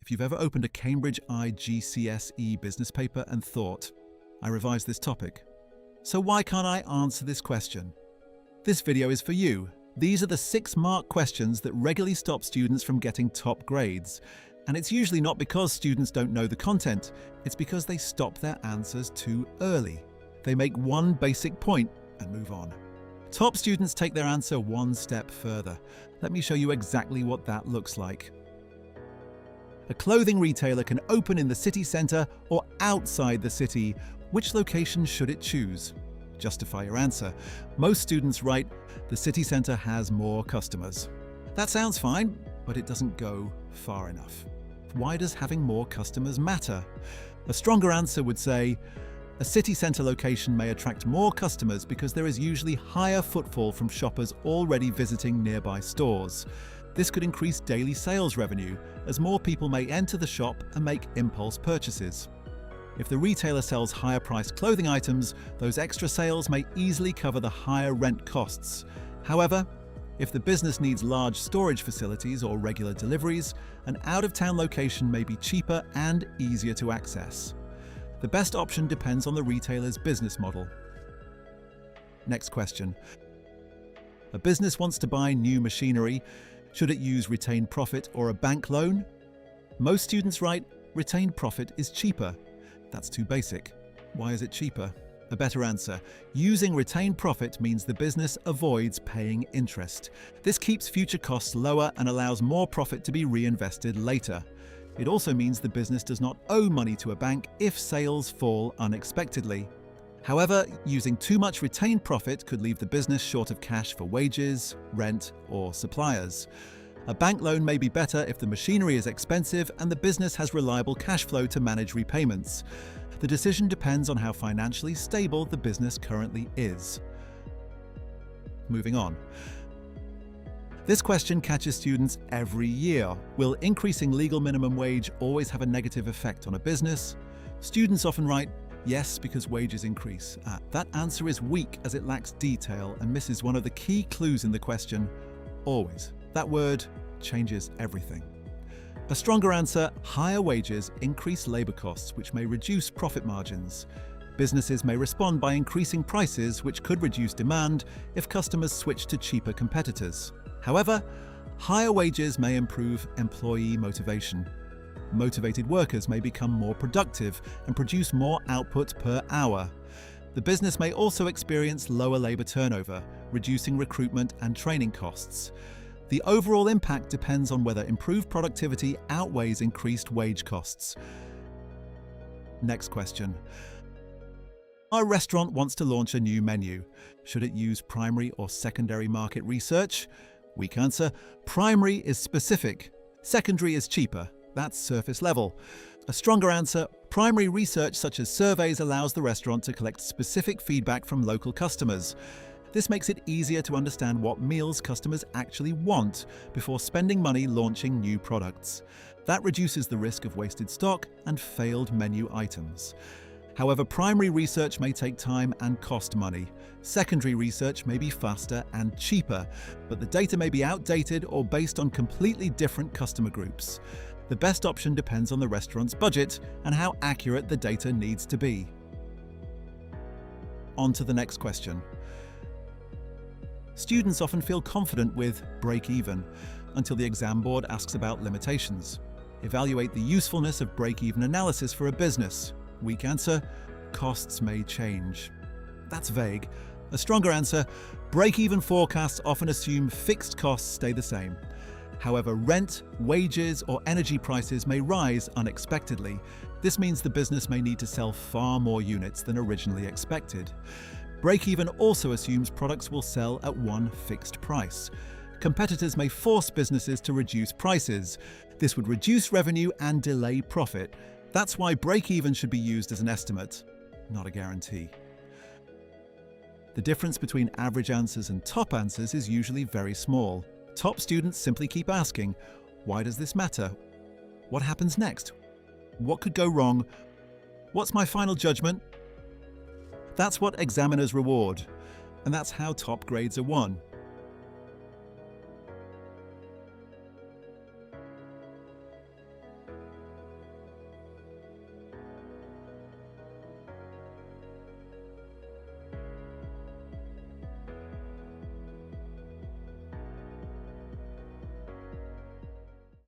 If you've ever opened a Cambridge IGCSE business paper and thought, I revised this topic, so why can't I answer this question? This video is for you. These are the 6 mark questions that regularly stop students from getting top grades. And it's usually not because students don't know the content, it's because they stop their answers too early. They make one basic point and move on. Top students take their answer one step further. Let me show you exactly what that looks like. A clothing retailer can open in the city centre or outside the city. Which location should it choose? Justify your answer. Most students write, the city centre has more customers. That sounds fine, but it doesn't go far enough. Why does having more customers matter? A stronger answer would say, a city centre location may attract more customers because there is usually higher footfall from shoppers already visiting nearby stores. This could increase daily sales revenue, as more people may enter the shop and make impulse purchases. If the retailer sells higher-priced clothing items, those extra sales may easily cover the higher rent costs. However, if the business needs large storage facilities or regular deliveries, an out-of-town location may be cheaper and easier to access. The best option depends on the retailer's business model. Next question. A business wants to buy new machinery. Should it use retained profit or a bank loan? Most students write, retained profit is cheaper. That's too basic. Why is it cheaper? A better answer. Using retained profit means the business avoids paying interest. This keeps future costs lower and allows more profit to be reinvested later. It also means the business does not owe money to a bank if sales fall unexpectedly. However, using too much retained profit could leave the business short of cash for wages, rent, or suppliers. A bank loan may be better if the machinery is expensive and the business has reliable cash flow to manage repayments. The decision depends on how financially stable the business currently is. Moving on. This question catches students every year. Will increasing legal minimum wage always have a negative effect on a business? Students often write, yes, because wages increase. That answer is weak as it lacks detail and misses one of the key clues in the question, always. That word changes everything. A stronger answer, higher wages increase labour costs, which may reduce profit margins. Businesses may respond by increasing prices, which could reduce demand if customers switch to cheaper competitors. However, higher wages may improve employee motivation. Motivated workers may become more productive and produce more output per hour. The business may also experience lower labour turnover, reducing recruitment and training costs. The overall impact depends on whether improved productivity outweighs increased wage costs. Next question. Our restaurant wants to launch a new menu. Should it use primary or secondary market research? Weak answer. Primary is specific. Secondary is cheaper. That's surface level. A stronger answer, primary research such as surveys allows the restaurant to collect specific feedback from local customers. This makes it easier to understand what meals customers actually want before spending money launching new products. That reduces the risk of wasted stock and failed menu items. However, primary research may take time and cost money. Secondary research may be faster and cheaper, but the data may be outdated or based on completely different customer groups. The best option depends on the restaurant's budget and how accurate the data needs to be. On to the next question. Students often feel confident with break even until the exam board asks about limitations. Evaluate the usefulness of break-even analysis for a business. Weak answer, costs may change. That's vague. A stronger answer, break-even forecasts often assume fixed costs stay the same. However, rent, wages, or energy prices may rise unexpectedly. This means the business may need to sell far more units than originally expected. Break-even also assumes products will sell at one fixed price. Competitors may force businesses to reduce prices. This would reduce revenue and delay profit. That's why break-even should be used as an estimate, not a guarantee. The difference between average answers and top answers is usually very small. Top students simply keep asking, why does this matter? What happens next? What could go wrong? What's my final judgment? That's what examiners reward, and that's how top grades are won.